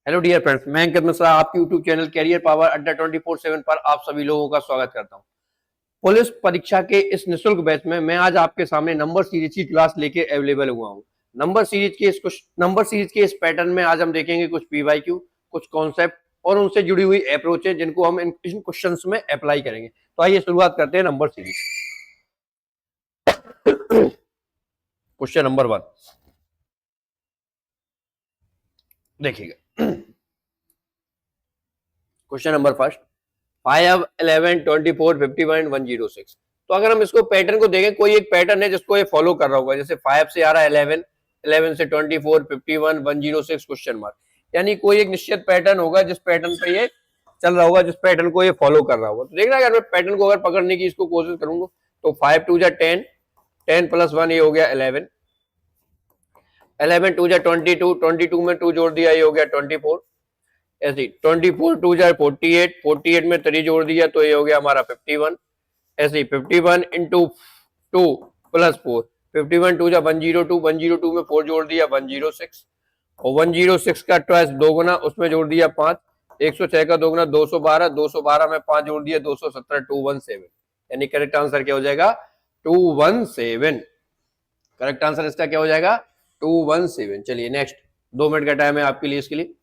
Hello dear friends, मैं अंकित मिश्रा आपके YouTube channel career power अड्डा 24/7 पर आप सभी लोगों का स्वागत करता हूं। पुलिस परीक्षा के इस निःशुल्क बैच में मैं आज आपके सामने नंबर सीरीज की क्लास लेके अवेलेबल हुआ हूं। नंबर सीरीज के इस पैटर्न में आज हम देखेंगे कुछ पीवाईक्यू, कुछ कॉन्सेप्ट और उनसे जुड़ी हुई अप्रोच है जिनको हम इन क्वेश्चंस में अप्लाई करेंगे। तो आइए शुरुआत करते हैं नंबर सीरीज। क्वेश्चन नंबर 1 देखिएगा। Question number first, 5, 11, 24, 51, 106। तो अगर हम इसको पैटर्न को देखें, कोई एक पैटर्न है जिसको ये फॉलो कर रहा होगा। जैसे 5 से आ रहा है 11, 11 से 24, 51, 106 क्वेश्चन मार्क, यानी कोई एक निश्चित पैटर्न होगा जिस पैटर्न पे ये चल रहा होगा, जिस पैटर्न को ये फॉलो कर रहा होगा। तो देखना, अगर मैं पैटर्न को अगर पकड़ने की इसको कोशिश करूंगा तो 5 2 जा 10, 10 प्लस 1 ये हो गया 11, 11 2 जा 22, 22 में 2 जोड़ दिया ये हो गया 24, ऐसे 24 2 जा 48, 48 में 3 जोड़ दिया तो ये हो गया हमारा 51, ऐसे 51 इंटू 2 प्लस 4, 51 2 जा 102, 102 में 4 जोड़ दिया 106, और 106 का ट्वाइस दो गुना, उसमें जोड़ दिया 5, 106 का दो गुना 212, 212 में 5 जोड़ दिया 217, 217, यानी करेक्ट आंसर क्या हो जाएगा 217। करेक्ट आंसर इसका क्या हो जाएगा 217। चलिए नेक्स्ट, 2 मिनट का टाइम है आपके लिए, इसके लिए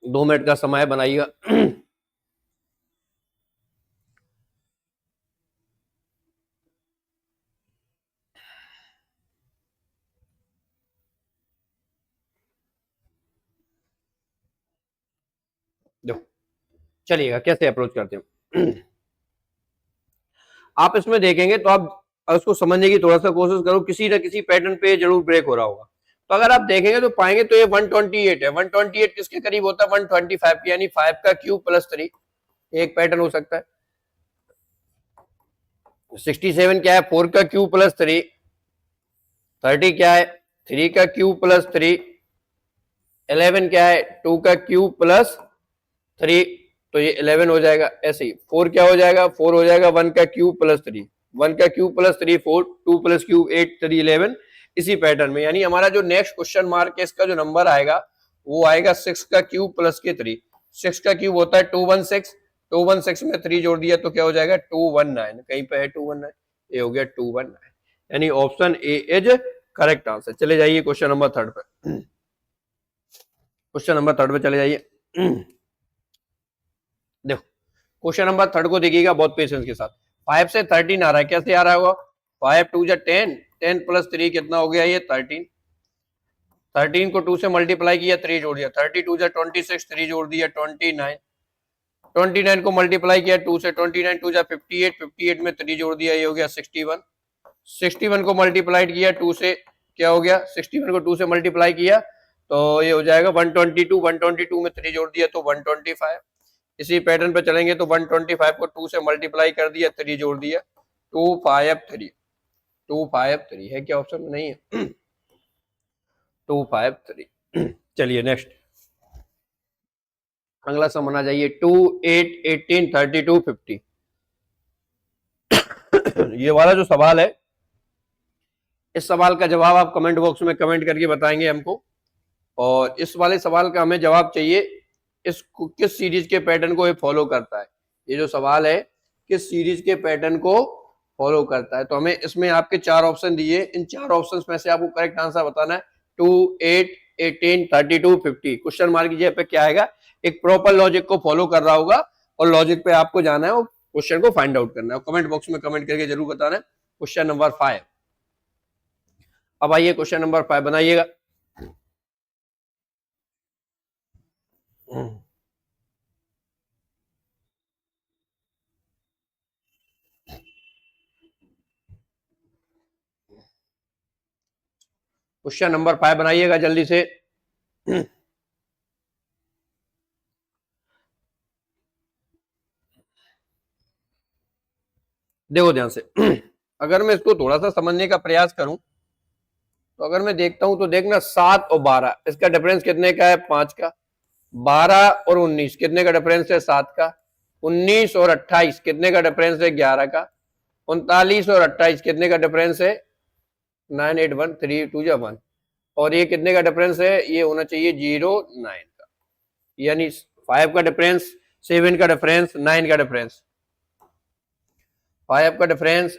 2 मिनट का समय बनाइएगा। देखो चलिएगा कैसे अप्रोच करते हैं। आप इसमें देखेंगे तो आप उसको समझने की थोड़ा सा कोशिश करो, किसी ना किसी पैटर्न पे जरूर ब्रेक हो रहा होगा। तो अगर आप देखेंगे तो पाएंगे तो ये 128 है। 128 किसके करीब होता है 125 के, यानी 5 का क्यूब प्लस 3 एक पैटर्न हो सकता है। 67 क्या है 4 का क्यूब प्लस 3, 30 क्या है 3 का क्यूब प्लस 3, 11 क्या है 2 का क्यूब प्लस 3, तो ये 11 हो जाएगा। ऐसे ही 4 क्या हो जाएगा 4 हो जाएगा 1 का क्यूब प्लस 3, 1 का क्यूब प्लस 3 4, 2 प्लस क्यूब 8, 3 11, इसी पैटर्न में। यानी हमारा जो नेक्स्ट क्वेश्चन मार्क है इसका जो नंबर आएगा वो आएगा 6 का क्यूब प्लस के 3। 6 का क्यूब होता है 216, 216 में 3 जोड़ दिया तो क्या हो जाएगा 219, कहीं पे है 219, ये हो गया 219, यानी option A is correct answer. चले जाइए क्वेश्चन नंबर 3 पे। क्वेश्चन नंबर 3 पे चले जाइए। देखो क्वेश्चन नंबर 3 को देखिएगा बहुत पेशेंस के साथ। 5 से 13 आ रहा है, कैसे आ रहा होगा 5 2 जा 10, 10 प्लस 3 कितना हो गया ये 13, 13 को 2 से मल्टीप्लाई किया 3 जोड़ दिया, 32 जा 26, 3 जोड़ दिया 29, 29 को मल्टीप्लाई किया 2 से, 29 2 जा 58, 58 में 3 जोड़ दिया ये हो गया 61, 61 को मल्टीप्लाई किया 2 से, क्या हो गया 61 को 2 से मल्टीप्लाई किया तो ये हो जाएगा 122, 122 में 3 जोड़ दिया तो 125। इसी पैटर्न पे चलेंगे तो 125 को 2 से मल्टीप्लाई कर दिया 3 जोड़ दिया 253, 253 है क्या ऑप्शन में नहीं है 253। चलिए नेक्स्ट अगला सम आ जाइए 2 8 18 32 50। ये वाला जो सवाल है, इस सवाल का जवाब आप कमेंट बॉक्स में कमेंट करके बताएंगे हमको, और इस वाले सवाल का हमें जवाब चाहिए इस किस सीरीज के पैटर्न को ये फॉलो करता है। ये जो सवाल है किस सीरीज के पैटर्न को फॉलो करता है, तो हमें इसमें आपके 4 ऑप्शन दिए, इन 4 ऑप्शंस में से आपको करेक्ट आंसर बताना है 2 8 18 32 50। क्वेश्चन मार्क कीजिए पे क्या आएगा, एक प्रॉपर लॉजिक को फॉलो कर रहा होगा और लॉजिक पे आपको जाना है और क्वेश्चन को फाइंड आउट करना है। कमेंट बॉक्स में कमेंट करके जरूर बताना है। क्वेश्चन नंबर 5, अब आइए क्वेश्चन नंबर 5 बनाइएगा। क्वेश्चन नंबर 5 बनाइएगा जल्दी से। देखो ध्यान से, अगर मैं इसको थोड़ा सा समझने का प्रयास करूं तो अगर मैं देखता हूं तो देखना 7 और 12 इसका डिफरेंस कितने का है 5 का, 12 और 19 कितने का डिफरेंस है 7 का, 19 और 28 कितने का डिफरेंस है 11 का, 39 और 28 कितने का डिफरेंस है 9 8 1 3 2 1, और ये कितने का डिफरेंस है, ये होना चाहिए 0.9 का, यानी 5 का डिफरेंस, 7 का डिफरेंस, 9 का डिफरेंस, 5 का डिफरेंस,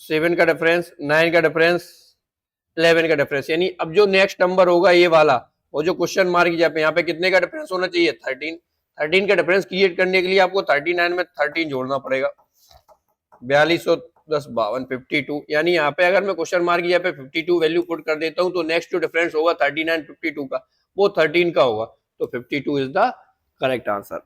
7 का डिफरेंस, 9 का डिफरेंस, 11 का डिफरेंस। यानी अब जो नेक्स्ट नंबर होगा ये वाला, वो जो क्वेश्चन मार्क यहाँ पे कितने का डिफरेंस होना चाहिए, 13। 13 का डिफरेंस क्रिएट करने के लिए आपको 39 में 13 जोड़ना पड़ेगा, 4210 52 52। यानी यहाँ पे अगर मैं क्वेश्चन मार्क यहाँ पे 52 वैल्यू पुट कर देता हूँ तो नेक्स्ट जो डिफरेंस होगा 39 52 का, वो 13 का होगा, तो 52 is the correct answer.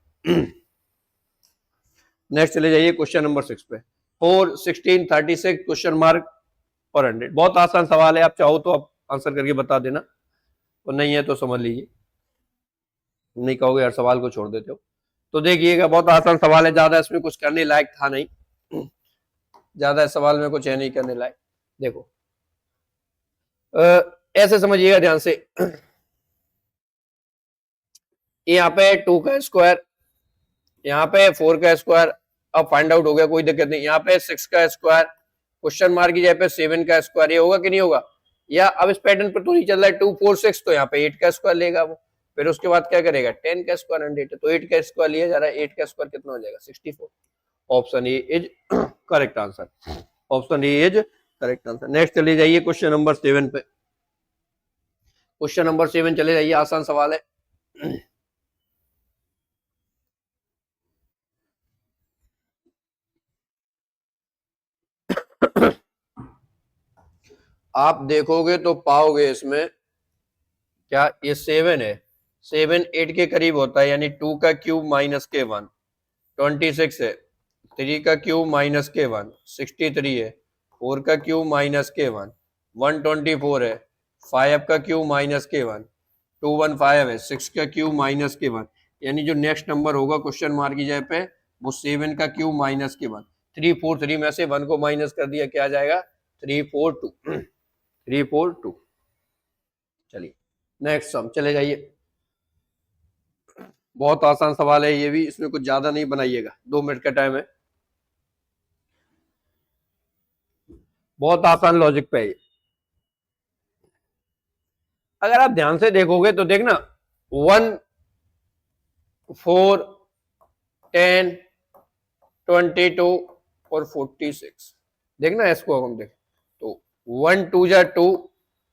Next चले जाइए क्वेश्चन नंबर 6 पे, 4 16 36 क्वेश्चन मार्क पर 100। बहुत आसान सवाल है, आप चाहो तो आप आंसर करके बता देना, और नहीं है तो समझ लीजिए, नहीं कहोगे हर सवाल को छोड़ देते हो। तो देखिएगा बहुत आसान सवाल है, ज्यादा इसमें कुछ करने लायक था नहीं, ज्यादा सवाल में कुछ है नहीं करने लायक। देखो ऐसे समझिएगा ध्यान से, यहाँ पे 2 का स्क्वायर, यहाँ पे 4 का स्क्वायर, अब फाइंड आउट हो गया, कोई दिक्कत नहीं। यहाँ पे 6 का स्क्वायर, क्वेश्चन मार्क की जगह पे 7 का स्क्वायर, ये होगा कि नहीं होगा, या अब इस पैटर्न पर तो नहीं चल रहा है 2 4 6, तो यहाँ पे 8 का स्क्वायर लेगा वो, फिर उसके बाद क्या करेगा 10 का स्क्वायर 100 है, तो 8 का स्क्वायर लिया जा रहा है, 8 का स्क्वायर कितना हो जाएगा 64। Option A is correct answer, option A is correct answer. Next चले जाइए क्वेश्चन नंबर 7 पे, क्वेश्चन नंबर 7 चले जाइए, आसान सवाल है। आप देखोगे तो पाओगे इसमें क्या, ये 7 है, 7 8 के करीब होता है, यानी 2 का क्यूब माइनस के 1 26 है, 3 का क्यूब माइनस के 1 63 है, 4 का क्यूब माइनस के 1 124 है, 5 का क्यूब माइनस के 1 215 है, 6 का क्यूब माइनस के 1। यानी जो नेक्स्ट नंबर होगा क्वेश्चन मार्क की जगह पे वो 7 का क्यूब माइनस के 1, 343 में से 1 को माइनस कर दिया, क्या आ जाएगा 342, 342। चलिए नेक्स्ट सम चले जाइए, बहुत आसान सवाल है ये भी, इसमें कुछ ज्यादा नहीं बनाइएगा, 2 मिनट का टाइम है, बहुत आसान लॉजिक पे है। अगर आप ध्यान से देखोगे तो देखना 1 4 10 22 और 46, देखना इसको हम देख, तो 1 2 जा 2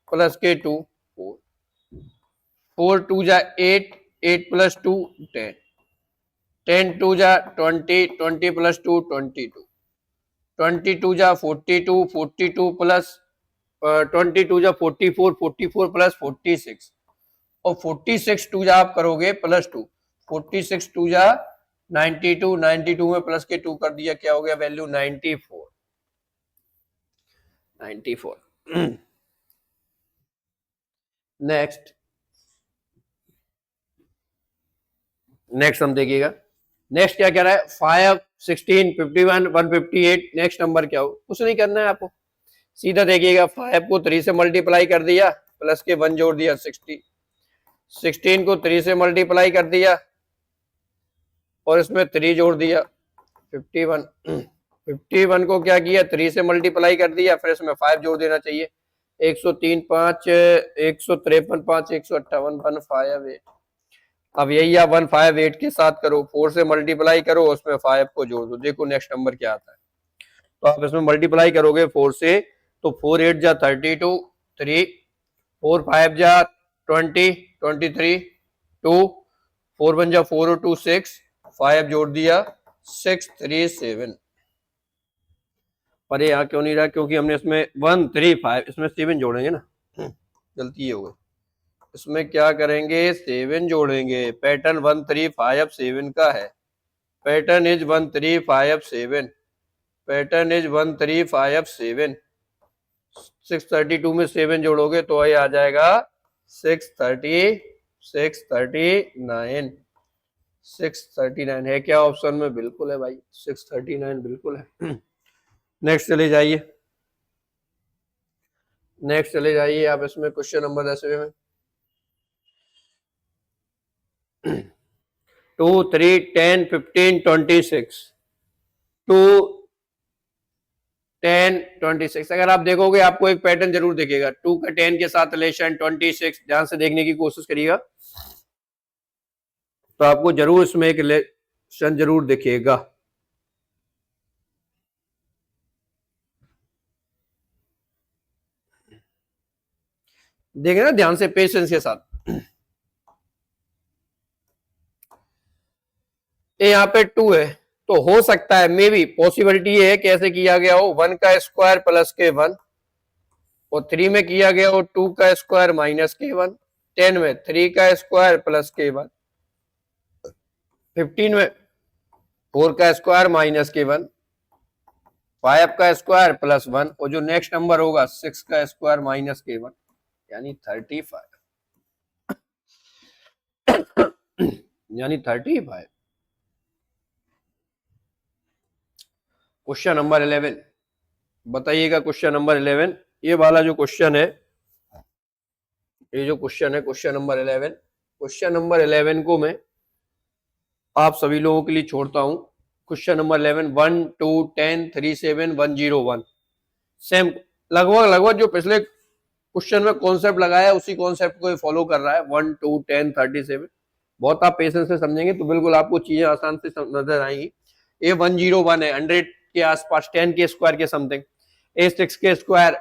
प्लस के 2 4, 4 2 जा 8 8 प्लस 2 10, 10 2 जा 20 20 प्लस 2 22, 22 जा 42 42 प्लस 22 जा 44 44 प्लस 46, और 46 2 जा आप करोगे प्लस 2, 46 2 जा 92 92 में प्लस के 2 कर दिया, क्या हो गया वैल्यू 94 94। नेक्स्ट नेक्स्ट हम देखिएगा, नेक्स्ट क्या कह रहा है 5 16 51 158। नेक्स्ट नंबर क्या हो, कुछ नहीं करना है आपको, सीधा देखिएगा 5 को 3 से मल्टीप्लाई कर दिया, प्लस के 1 जोड़ दिया 60, 16 को 3 से मल्टीप्लाई कर दिया और इसमें 3 जोड़ दिया 51, 51 को क्या किया 3 से मल्टीप्लाई कर दिया, फिर इसमें 5 जोड़ देना चाहिए, 103 5 153 5 158 1 5 8। अब यही आप 158 के साथ करो, 4 से मल्टीप्लाई करो, उसमें 5 को जोड़ दो, देखो नेक्स्ट नंबर क्या आता है। तो आप इसमें मल्टीप्लाई करोगे 4 से, तो 4 8 जा 32 3, 4 5 जा 20 23 2, 4 1 जा 4 2 6, 5 जोड़ दिया 6 3 7। पर यहाँ क्यों नहीं रहा, क्योंकि हमने इसमें 1 3 5 इसमें 7 जोड़ेंगे ना, गलती ये हो गई, इसमें क्या करेंगे 7 जोड़ेंगे, पैटर्न 1 3 5 7 का है, पैटर्न इज 1 3 5 7, पैटर्न इज 1 3 5 7, 632 में 7 जोड़ोगे तो ये आ जाएगा 639, 639 है क्या ऑप्शन में, बिल्कुल है भाई 639 बिल्कुल है। नेक्स्ट चले जाइए, नेक्स्ट चले जाइए आप इसमें क्वेश्चन नंबर 10 में 2 3 10 15 26, 2 10 26। अगर आप देखोगे आपको एक पैटर्न जरूर दिखेगा, 2 का 10 के साथ रिलेशन 26, ध्यान से देखने की कोशिश करिएगा तो आपको जरूर इसमें एक रिलेशन जरूर दिखेगा। देखें ना ध्यान से, पेशेंस के साथ। ये यहाँ पे 2 है तो हो सकता है, मे बी पॉसिबिलिटी है कैसे किया गया हो, 1 का स्क्वायर प्लस के 1, और 3 में किया गया हो 2 का स्क्वायर माइनस के 1, 10 में 3 का स्क्वायर प्लस के 1, 15 में 4 का स्क्वायर माइनस के 1, 5 का स्क्वायर प्लस 1, और जो नेक्स्ट नंबर होगा 6 का स्क्वायर माइनस के 1, यानी 35, यानी 35। क्वेश्चन नंबर 11 बताइएगा। क्वेश्चन नंबर 11 ये वाला जो क्वेश्चन है, ये जो क्वेश्चन है क्वेश्चन नंबर 11, क्वेश्चन नंबर 11 को मैं आप सभी लोगों के लिए छोड़ता हूं। क्वेश्चन नंबर 11 1 2 10 3 7 1 0 1, सेम लगभग जो पिछले क्वेश्चन में कॉन्सेप्ट लगाया उसी कॉन्सेप्ट को फॉलो कर रहा है। 1 2 10 37, बहुत आप पेशेंस से समझेंगे तो बिल्कुल आपको चीजें आसान से नजर आएंगी। ये 101 है, 100 के आसपास, 10 के स्क्वायर के समथिंग। ए 6 के स्क्वायर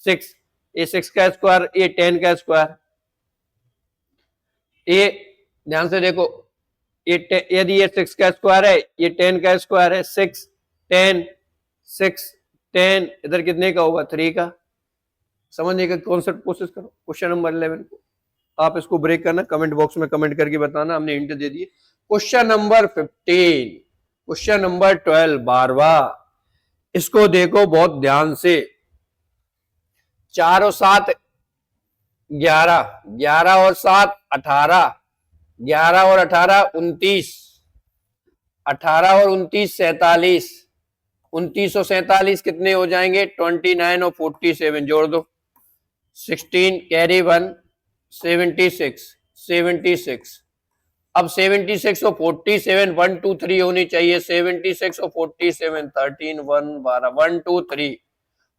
6, ए 6 का स्क्वायर, ए 10 का स्क्वायर। ये ध्यान से देखो, ये यदि ये 6 का स्क्वायर है, ये 10 का स्क्वायर है, 6 10 6 10, इधर कितने का होगा 3 का। समझने का कॉन्सेप्ट कोशिश करो क्वेश्चन नंबर 11 को। आप इसको ब्रेक करना, कमेंट बॉक्स में कमेंट करके बताना, हमने हिंट दे दिए। क्वेश्चन नंबर 15, क्वेश्चन नंबर 12 12, इसको देखो बहुत ध्यान से। 4 और 7 11, 11 और 7 18, 11 और 18 29, 18 और 29 47, 29 और 47 कितने हो जाएंगे 29 और 47, जोड़ दो 16 कैरी 1 76 76। अब 76 और 47 1 2 3 होनी चाहिए, 76 और 47 13 1 12 1 2 3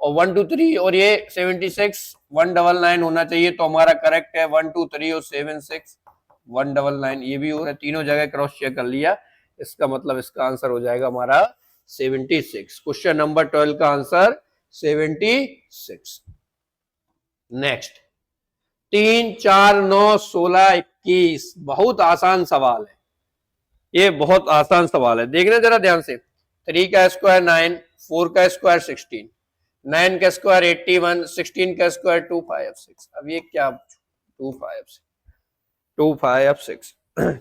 और 1 2 3, और ये 76 199 होना चाहिए, तो हमारा करेक्ट है 1 2 3 और 7 6 199, ये भी हो रहा है, तीनों जगह क्रॉस चेक कर लिया। इसका मतलब इसका आंसर हो जाएगा हमारा 76। क्वेश्चन नंबर 12 का आंसर 76। नेक्स्ट 3 4 9 16 21, बहुत आसान सवाल है, ये बहुत आसान सवाल है, देखना जरा ध्यान से। 3 का स्क्वायर 9, 4 का स्क्वायर 16, 9 का स्क्वायर 81, 16 का स्क्वायर 256। अब ये क्या 256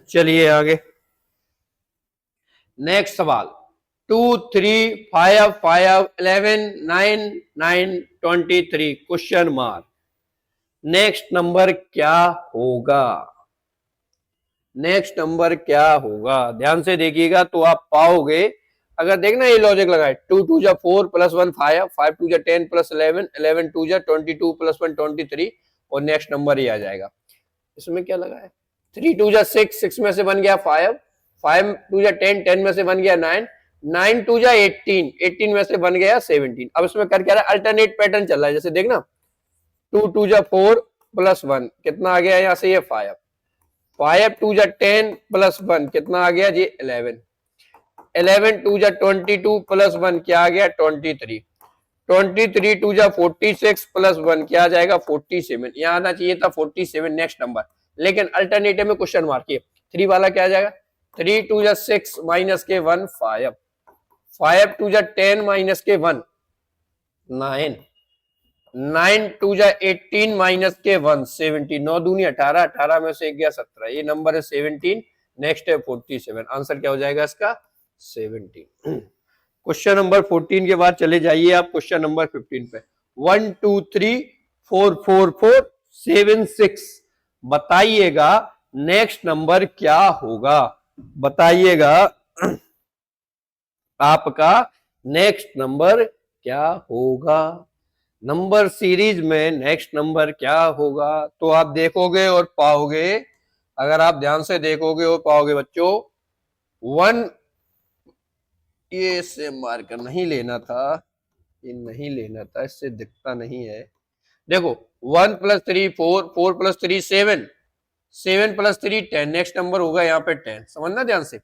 चलिए आगे नेक्स्ट सवाल। 2 3 5 5 11 9 9 23 क्वेश्चन मार्क। नेक्स्ट नंबर क्या होगा, नेक्स्ट नंबर क्या होगा, ध्यान से देखिएगा तो आप पाओगे। अगर देखना ये लॉजिक लगाए, 2 2 जा 4 प्लस 1 5, 5 2 जा 10 प्लस 11, 11 2 जा 22 प्लस 1 23, और नेक्स्ट नंबर ही आ जाएगा। इसमें क्या लगा है, 3 2 जा 6, 6 में से बन गया 5, 5 2 जा 10, 10 में से बन गया 9, 9 2 जा 18, 18 में से बन गया 17। अब इसमें कर क्या रहा है, अल्टरनेट पैटर्न चल रहा है, जैसे देखना 2 2 जा 4 प्लस 1 कितना आ गया यहाँ से, ये 5, 5 2 जा 10 प्लस 1 कितना आ गया जी 11, 11 2 जा 22 प्लस 1 क्या आ गया 23, 23 2 जा 46 प्लस 1 क्या आ जाएगा 47, यहाँ आना चाहिए था 47 नेक्स्ट नंबर, लेकिन अल्टरनेटिव में क्वेश्चन मार्क किए। 3 वाला क्या आ जाएगा, 3 2 जा 6 माइनस के 1 5, 5 2 जा 10 माइनस के 1 9, 9 2 जा 18 माइनस के 1 17, 9 दूनी 18, 18 में से एक गया 17, ये नंबर है 17, नेक्स्ट है 47, आंसर क्या हो जाएगा इसका 17। क्वेश्चन नंबर 14 के बाद चले जाइए आप क्वेश्चन नंबर 15 पे। 1 2 3 4 4 4 7 6, बताइएगा नेक्स्ट नंबर क्या होगा, बताइएगा आपका नेक्स्ट नंबर क्या होगा, नंबर सीरीज में नेक्स्ट नंबर क्या होगा। तो आप देखोगे और पाओगे, अगर आप ध्यान से देखोगे और पाओगे बच्चों 1, ये से मार्कर नहीं लेना था, ये नहीं लेना था, इससे दिखता नहीं है। देखो 1 + 3 4, 4 + 3 7, 7 + 3 10, नेक्स्ट नंबर होगा यहाँ पे 10, समझना ध्यान से।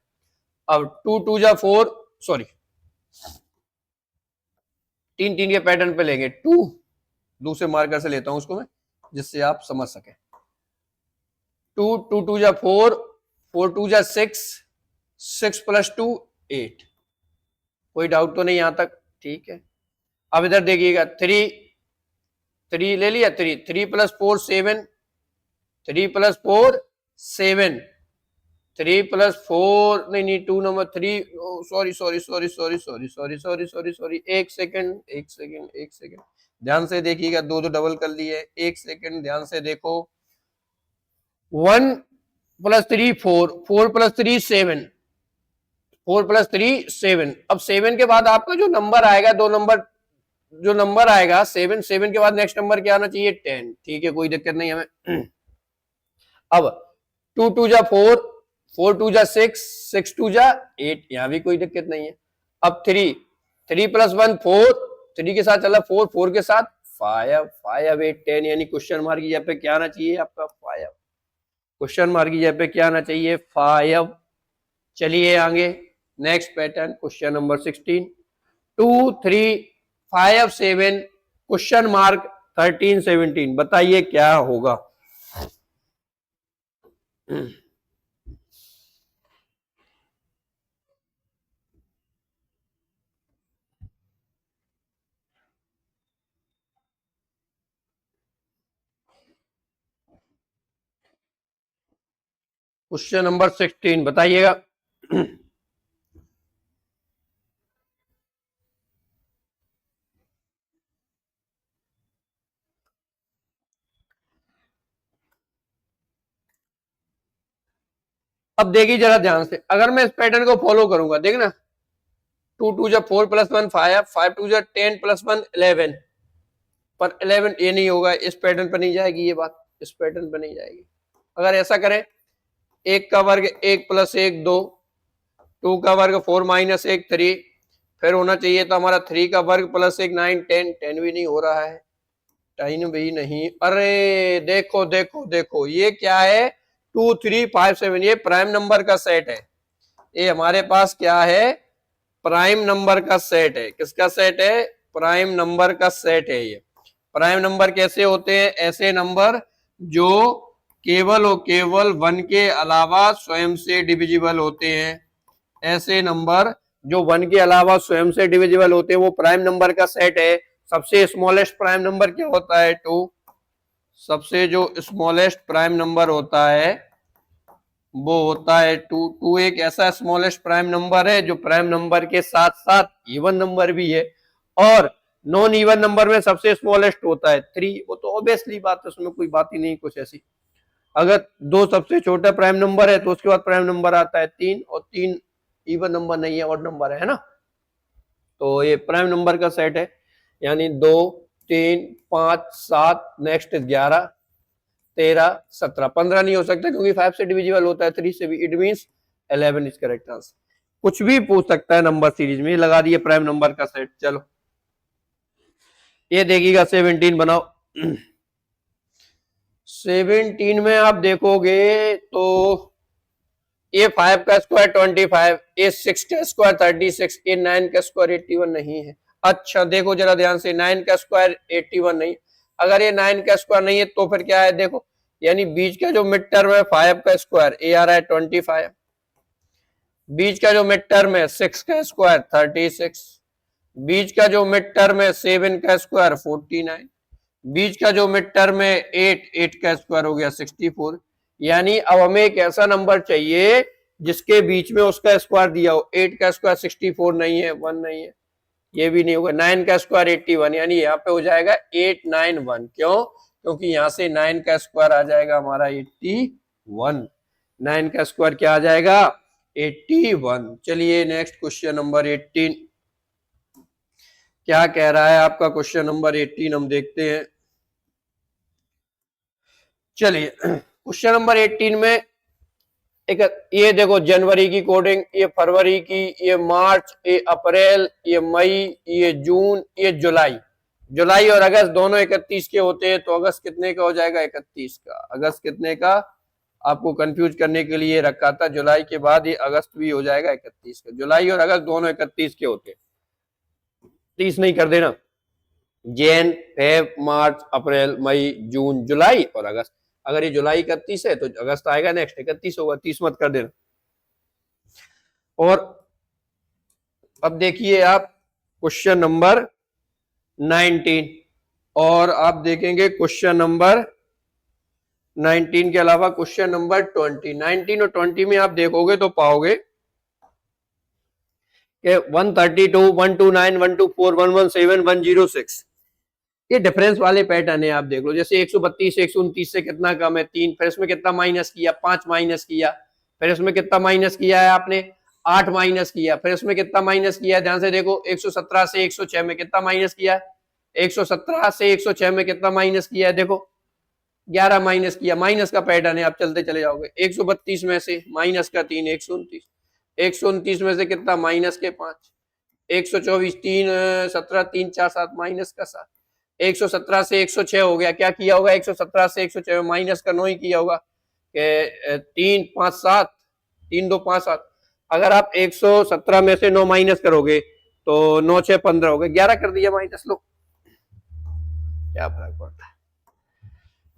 अब 2 2 जा 4, सॉरी 3 3 के पैटर्न पे लेंगे, 2 दूसरे मार्कर से लेता हूं उसको मैं, जिससे आप समझ सके। 2 2 2 जा 4, 4 2 जा 6, 6 + 2 8, कोई डाउट तो नहीं यहां तक, ठीक है। अब इधर देखिएगा 3 3 ले लिया, 3 3 + 4 7, 3 + 4 7, 3 + 4 नहीं 2 number 3, sorry sorry sorry sorry sorry sorry sorry sorry sorry, एक सेकंड एक सेकंड एक सेकंड, ध्यान से देखिएगा, दो डबल कर लिए, एक सेकंड ध्यान से देखो। 1 + 3 4, 4 + 3 7, 4 + 3 7। अब 7 के बाद आपका जो नंबर आएगा, दो नंबर जो नंबर आएगा 7, 7 के बाद नेक्स्ट नंबर क्या आना चाहिए 10, ठीक है, कोई दिक्कत नहीं हमें। अब 2 2 जा 4, 4 2 जा 6, 6 2 जा 8, यहां भी कोई दिक्कत नहीं है। अब 3 3 + 1 4, 3 के साथ चला 4, 4 के साथ 5, 5 8 10, यानी क्वेश्चन मार्क की जगह पे क्या आना चाहिए आपका 5, क्वेश्चन मार्क की जगह पे क्या आना चाहिए 5। चलिए आगे next pattern, question number 16, 2 3 5 7, question mark 13 17, बताइए क्या होगा। क्वेश्चन नंबर 16 बताइएगा। अब देखिए जरा ध्यान से, अगर मैं इस पैटर्न को फॉलो करूंगा, देखना 2 2 जा 4 + 1 5, 5 2 जा 10 + 1 11, पर 11 ये नहीं होगा, इस पैटर्न पर नहीं जाएगी ये बात, इस पैटर्न पर नहीं जाएगी। अगर ऐसा करें, 1 का वर्ग 1 + 1 2, 2 का वर्ग 4 - 1 3, फिर होना चाहिए था हमारा 3 का वर्ग + 1 9 10, 10 भी नहीं हो रहा है, 10 भी नहीं। अरे देखो देखो देखो, ये क्या है 2 3 5 7, ये प्राइम नंबर का सेट है, ये हमारे पास क्या है प्राइम नंबर का सेट है। किसका सेट है, प्राइम नंबर का सेट है। ये प्राइम नंबर कैसे होते हैं, ऐसे नंबर जो केवल और केवल 1 के अलावा स्वयं से डिविजिबल होते हैं, ऐसे नंबर जो 1 के अलावा स्वयं से डिविजिबल होते हैं वो प्राइम नंबर का सेट है। सबसे स्मॉलेस्ट प्राइम नंबर क्या होता है 2, सबसे जो स्मॉलेस्ट प्राइम नंबर होता है वो होता है 2। 2 एक ऐसा स्मॉलेस्ट प्राइम नंबर है जो प्राइम नंबर के साथ साथ इवन नंबर भी है, और नॉन इवन नंबर में सबसे स्मॉलेस्ट होता है 3। वो तो ऑब्वियसली बात है, उसमें कोई बात ही नहीं कुछ ऐसी। अगर 2 सबसे छोटा प्राइम नंबर है तो उसके बाद प्राइम नंबर आता है 3, और 3 इवन नंबर नहीं है, ऑड नंबर है ना। तो ये प्राइम नंबर का सेट है, यानी 2 3 5 7, नेक्स्ट 11 13 17, 15 नहीं हो सकता क्योंकि 5 से डिविजिबल होता है, 3 से भी, it means 11 is correct answer. कुछ भी पूछ सकता है नंबर सीरीज में, लगा दिए प्राइम नंबर का सेट। चलो ये देखिएगा 17 बनाओ। 17 में आप देखोगे तो ये 5 का स्क्वायर 25, ये 6 का स्क्वायर 36, ये 9 का स्क्वायर 81 नहीं है। अच्छा देखो जरा ध्यान से, 9 का स्क्वायर 81 नहीं, अगर ये 9 का स्क्वायर नहीं है तो फिर क्या है, देखो यानी बीच का जो मिड टर्म है 5 का स्क्वायर, ये आ रहा है 25, बीच का जो मिड टर्म है 6 का स्क्वायर 36, बीच का जो मिड टर्म है 7 का स्क्वायर 49, बीच का जो मिड टर्म है 8 का स्क्वायर हो गया 64। यानी अब हमें एक ऐसा नंबर चाहिए जिसके बीच में उसका स्क्वायर दिया हो। 8 का स्क्वायर 64 नहीं है, 1 नहीं है, ये भी नहीं होगा। 9 का स्क्वायर 81, यानी यहाँ पे हो जाएगा 891। क्यों, क्योंकि यहाँ से 9 का स्क्वायर आ जाएगा हमारा 81, 9 का स्क्वायर क्या आ जाएगा 81। चलिए नेक्स्ट क्वेश्चन नंबर 18 क्या कह रहा है आपका, क्वेश्चन नंबर 18 हम देखते हैं। चलिए क्वेश्चन नंबर 18 में एक ये देखो जनवरी की कोडिंग, ये फरवरी की, ये मार्च, ये अप्रैल, ये मई, ये जून, ये जुलाई। जुलाई और अगस्त दोनों 31 के होते हैं, तो अगस्त कितने का हो जाएगा? 31 का। अगस्त कितने का? आपको कंफ्यूज करने के लिए रखा था, जुलाई के बाद ये अगस्त भी हो जाएगा 31 का। जुलाई और अगस्त दोनों 31 के होते हैं, 30 नहीं कर देना। जैन, फेब, मार्च, अप्रैल, मई, जून, जुलाई और अगस्त। अगर ये जुलाई 31 है तो अगस्त आएगा नेक्स्ट 31 होगा, 30 मत कर देना। और अब देखिए आप क्वेश्चन नंबर 19, और आप देखेंगे क्वेश्चन नंबर 19 के अलावा क्वेश्चन नंबर 20। 19 और 20 में आप देखोगे तो पाओगे कि 132, 129, 124, 117, 106 ये डिफरेंस वाले पैटर्न है। आप देख लो, जैसे 132 129 से कितना कम है? 3। फिर इसमें कितना माइनस किया? 5 माइनस किया। फिर इसमें कितना माइनस किया है आपने? 8 माइनस किया। फिर इसमें कितना माइनस किया? ध्यान से देखो, 117 से 106 में कितना माइनस किया? 117 से 106 में कितना माइनस किया है? देखो 11 माइनस किया। माइनस का पैटर्न है, आप चलते चले जाओगे। 132 में से माइनस का 3, 129। 129 में से कितना? माइनस के 5। 124, 3 17, 3 4 7 माइनस का 7। 117 से 106 हो गया। क्या किया होगा? 117 से 106 में माइनस का 9 ही किया होगा कि 3 5 7, 3 2 5 7। अगर आप 117 में से 9 माइनस करोगे तो 9 6 15 हो गए, 11 कर दिया माइनस। लो क्या फर्क पड़ता है?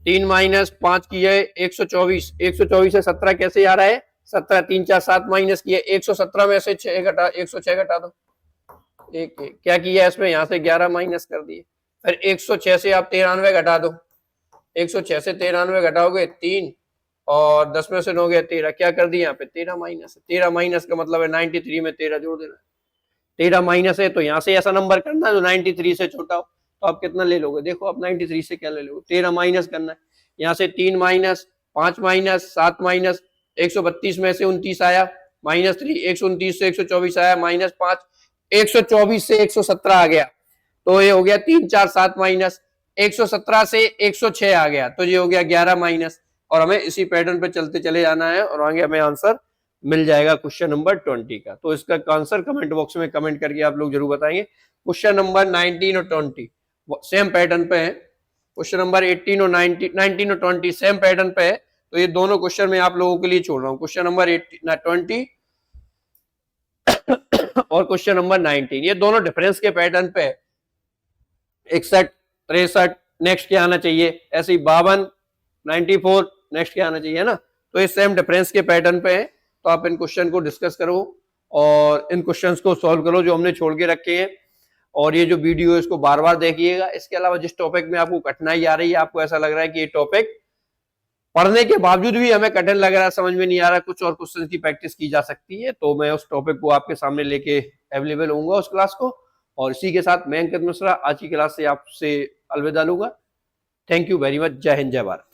3 माइनस 5 किए 124। 124 से 17 कैसे आ रहा है? 17 3 4 7 माइनस किए। 117 में से 6 घटा, 106 घटा दो। एक क्या किया इसमें? यहाँ से 11 माइनस कर दिए। फिर 106 से आप 93 घटा दो। 106 से 93 घटाओगे 3, और 10 में से 9 गया 13। क्या कर दिया? यहाँ पे 13 माइनस है। 13 माइनस का मतलब है 93 में 13 जोड़ देना। 13 माइनस है तो यहाँ से ऐसा नंबर करना जो 93 से छोटा हो। तो आप कितना ले लोगे? देखो आप 93 से क्या ले लोगे? 13 माइनस करना है। यहाँ से 3 माइनस, 5 माइनस, 7 माइनस, 132 में से 29 आया माइनस 3, 129 से 124 आया माइनस 5, 124 से 117 आ गया तो ये हो गया 3 4 7 माइनस, 117 से 106 आ गया तो ये हो गया 11 माइनस। और हमें इसी पैटर्न पे चलते चले जाना है और आगे हमें आंसर मिल जाएगा क्वेश्चन नंबर 20 का। तो इसका आंसर कमेंट बॉक्स में कमेंट करके आप लोग जरूर बताएंगे। क्वेश्चन नंबर 19 और 20 सेम पैटर्न पे है। क्वेश्चन नंबर 18 और 19 और 20 सेम पैटर्न पे है, तो ये दोनों क्वेश्चन मैं आप लोगों के लिए छोड़ रहा हूँ। क्वेश्चन नंबर 20 और क्वेश्चन नंबर 19 ये दोनों डिफरेंस के पैटर्न पे है। 61, 63 नेक्स्ट क्या आना चाहिए? ऐसे ही 52, 94 नेक्स्ट क्या आना चाहिए, है ना? तो ये सेम डिफरेंस के पैटर्न पे है। तो आप इन क्वेश्चन को डिस्कस करो और इन क्वेश्चंस को सॉल्व करो जो हमने छोड़ के रखे हैं। और ये जो वीडियो है इसको बार बार देखिएगा। इसके अलावा जिस टॉपिक में आपको कठिनाई आ रही है, आपको ऐसा लग रहा है कि ये टॉपिक पढ़ने के बावजूद भी हमें कठिन लग रहा है, समझ में नहीं आ रहा, कुछ और क्वेश्चन की प्रैक्टिस की जा सकती है, तो मैं उस टॉपिक को आपके सामने लेके अवेलेबल होऊंगा उस क्लास को। और इसी के साथ मैं अंकित मिश्रा आज की क्लास से आपसे अलविदा लूंगा। Thank you very much. जय हिंद, जय भारत।